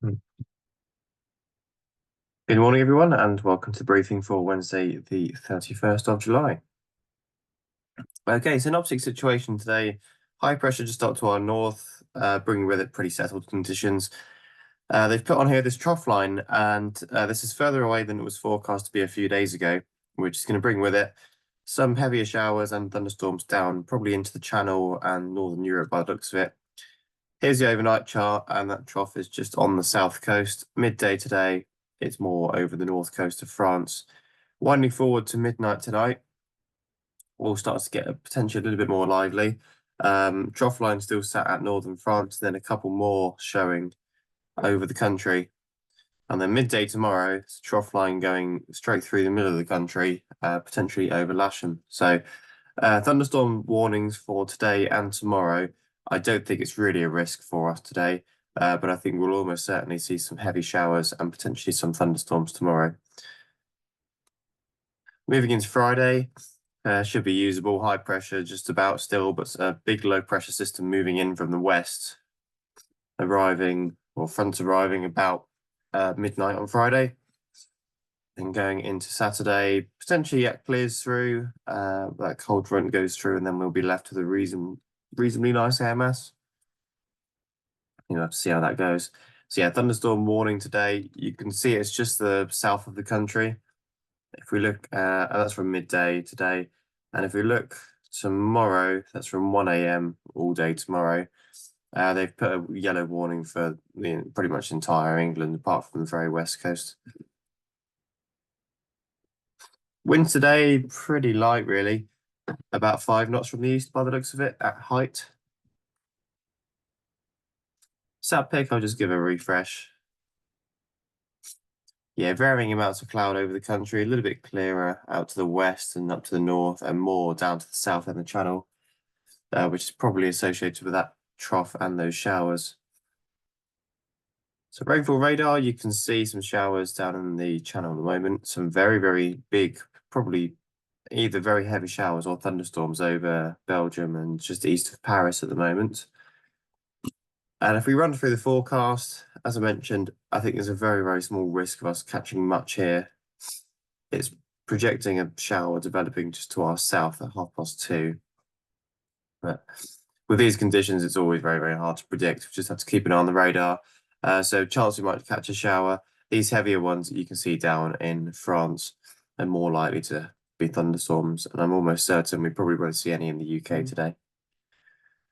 Good morning, everyone, and welcome to the briefing for Wednesday, the 31st of July. Okay, synoptic situation today. High pressure just up to our north, bringing with it pretty settled conditions. They've put on here this trough line, and this is further away than it was forecast to be a few days ago, which is going to bring with it some heavier showers and thunderstorms down, probably into the Channel and Northern Europe by the looks of it. Here's the overnight chart, and that trough is just on the south coast. Midday today, it's more over the north coast of France. Winding forward to midnight tonight, all starts to get potentially a little bit more lively. Trough line still sat at northern France, then a couple more showing over the country. And then midday tomorrow, it's a trough line going straight through the middle of the country, potentially over Lasham. So thunderstorm warnings for today and tomorrow. I don't think it's really a risk for us today, but I think we'll almost certainly see some heavy showers and potentially some thunderstorms tomorrow. Moving into Friday, should be usable. High pressure just about still, but a big low pressure system moving in from the west, arriving about midnight on Friday. Then going into Saturday, potentially it clears through, that cold front goes through, and then we'll be left with a reasonably nice air mass. You'll have to see how that goes. So yeah, thunderstorm warning today. You can see it's just the south of the country. If we look, that's from midday today. And if we look tomorrow, that's from 1 a.m. all day tomorrow. They've put a yellow warning for pretty much entire England, apart from the very west coast. Wind today, pretty light, really. About 5 knots from the east by the looks of it at height. Sat pick, I'll just give a refresh. Yeah, varying amounts of cloud over the country, a little bit clearer out to the west and up to the north, and more down to the south and the Channel, which is probably associated with that trough and those showers. So rainfall radar, you can see some showers down in the Channel at the moment. Some very, very big, probably either very heavy showers or thunderstorms over Belgium and just east of Paris at the moment. And if we run through the forecast, as I mentioned, I think there's a very, very small risk of us catching much here. It's projecting a shower developing just to our south at 2:30. But with these conditions, it's always very, very hard to predict. We just have to keep an eye on the radar. So chance we might catch a shower. These heavier ones that you can see down in France are more likely to be thunderstorms. And I'm almost certain we probably won't see any in the UK today.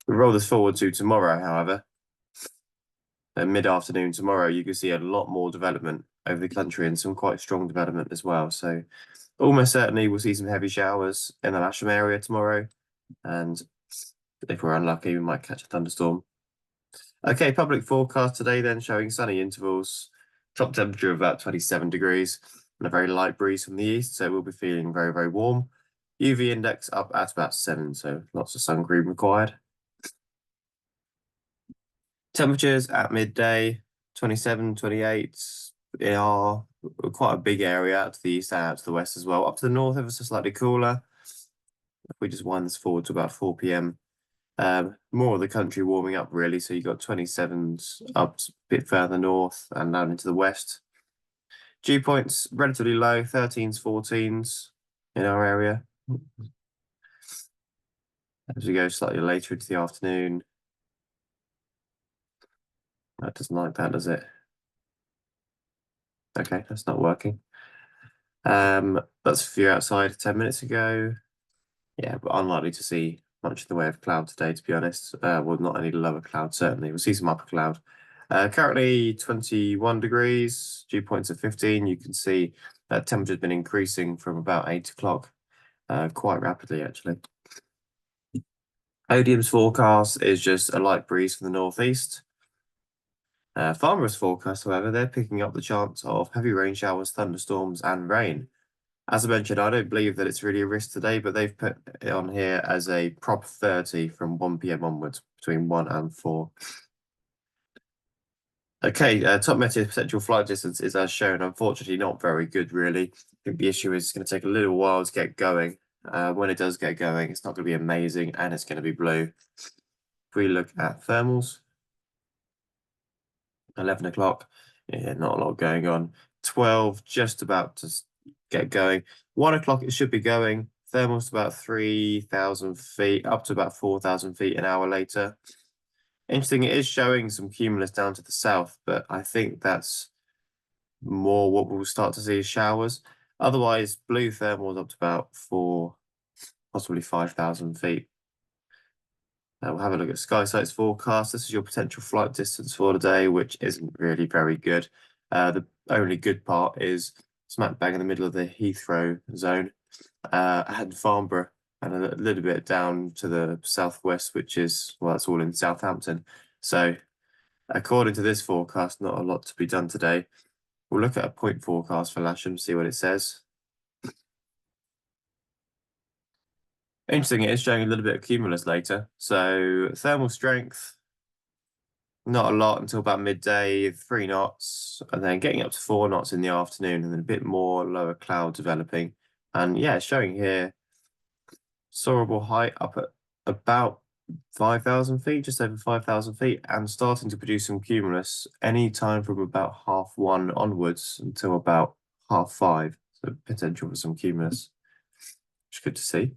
We roll this forward to tomorrow, however. Mid-afternoon tomorrow, you can see a lot more development over the country and some quite strong development as well. So almost certainly we'll see some heavy showers in the Lasham area tomorrow. And if we're unlucky, we might catch a thunderstorm. Okay, public forecast today then showing sunny intervals, top temperature of about 27 degrees and a very light breeze from the east. So we'll be feeling very, very warm. UV index up at about 7, so lots of sun cream required. Temperatures at midday, 27, 28. They are quite a big area out to the east and out to the west as well. Up to the north, ever so slightly cooler. If we just wind this forward to about 4 p.m. More of the country warming up really. So you've got 27s up a bit further north and down into the west. Dew points relatively low, 13s, 14s in our area. As we go slightly later into the afternoon. That doesn't like that, does it? Okay, that's not working. That's a few outside 10 minutes ago. Yeah, but unlikely to see much in the way of cloud today, to be honest. Well, not any lower cloud, certainly. We'll see some upper cloud. Currently 21 degrees, dew points at 15. You can see that temperature's been increasing from about 8 o'clock quite rapidly, actually. Odium's forecast is just a light breeze from the northeast. Farmers' forecast, however, they're picking up the chance of heavy rain showers, thunderstorms, and rain. As I mentioned, I don't believe that it's really a risk today, but they've put it on here as a prop 30 from 1 p.m. onwards, between 1 and 4. Okay, top meteo potential flight distance is as shown. Unfortunately, not very good, really. I think the issue is it's going to take a little while to get going. When it does get going, it's not going to be amazing and it's going to be blue. If we look at thermals, 11 o'clock, yeah, not a lot going on. 12, just about to get going. 1 o'clock, it should be going. Thermal's about 3,000 feet, up to about 4,000 feet an hour later. Interesting, it is showing some cumulus down to the south, but I think that's more what we'll start to see as showers. Otherwise, blue thermal is up to about 4, possibly 5,000 feet. Now we'll have a look at SkySight's forecast. This is your potential flight distance for the day, which isn't really very good. The only good part is smack bang in the middle of the Heathrow zone, and Farnborough, and a little bit down to the southwest, which is, well, it's all in Southampton. So according to this forecast, not a lot to be done today. We'll look at a point forecast for Lasham, see what it says. Interesting, it is showing a little bit of cumulus later. So thermal strength, not a lot until about midday, 3 knots, and then getting up to 4 knots in the afternoon, and then a bit more lower cloud developing. And yeah, it's showing here soarable height up at about 5,000 feet, just over 5,000 feet, and starting to produce some cumulus any time from about 1:30 onwards until about 5:30. So potential for some cumulus, which is good to see.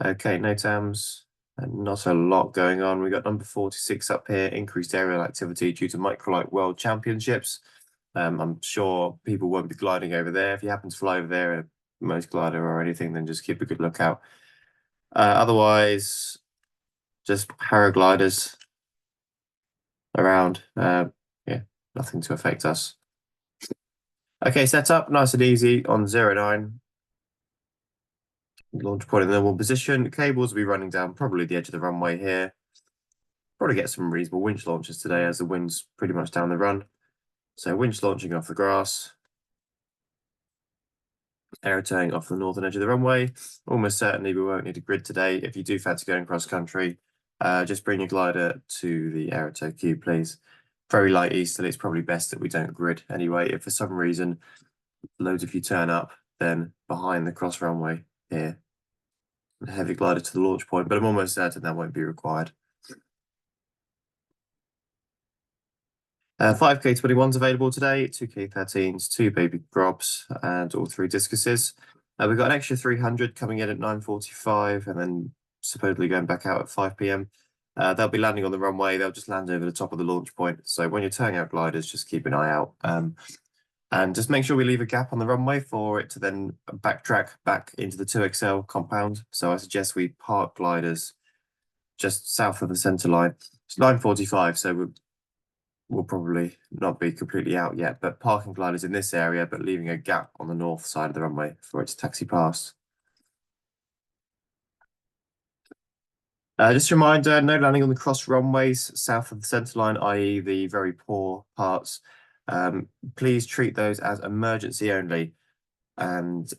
Okay, NOTAMs, not a lot going on. We got number 46 up here, increased aerial activity due to Microlight World Championships. I'm sure people won't be gliding over there. If you happen to fly over there, a most glider or anything, then just keep a good lookout. Otherwise, just paragliders around. Yeah, nothing to affect us. Okay, setup, nice and easy on 09. Launch point in normal position. Cables will be running down probably the edge of the runway here. Probably get some reasonable winch launches today as the wind's pretty much down the run. So winch launching off the grass. Aerotowing off the northern edge of the runway. Almost certainly we won't need a grid today. If you do fancy going cross country, just bring your glider to the aerotow queue, please. Very light easterly, it's probably best that we don't grid anyway. If for some reason loads of you turn up, then behind the cross runway here, heavy glider to the launch point, but I'm almost certain that won't be required. 5K21's available today, 2K13s, 2 baby grobs, and all 3 discuses. We've got an extra 300 coming in at 9:45 and then supposedly going back out at 5 p.m. They'll be landing on the runway. They'll just land over the top of the launch point. So when you're turning out gliders, just keep an eye out. And just make sure we leave a gap on the runway for it to then backtrack back into the 2XL compound. So I suggest we park gliders just south of the center line. It's 9:45, so we'll probably not be completely out yet, but parking gliders in this area, but leaving a gap on the north side of the runway for it to taxi past. Just a reminder, no landing on the cross runways south of the center line, i.e. the very poor parts. Please treat those as emergency only, and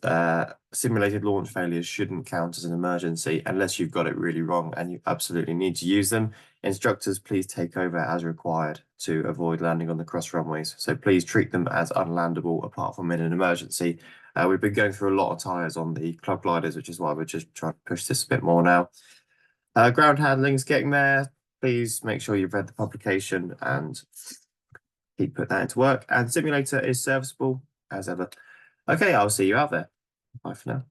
simulated launch failures shouldn't count as an emergency unless you've got it really wrong and you absolutely need to use them. Instructors, please take over as required to avoid landing on the cross runways. So please treat them as unlandable apart from in an emergency. We've been going through a lot of tires on the club gliders, which is why we're just trying to push this a bit more now. Ground handling is getting there. Please make sure you've read the publication and keep putting that into work. And simulator is serviceable as ever. Okay, I'll see you out there. Bye for now.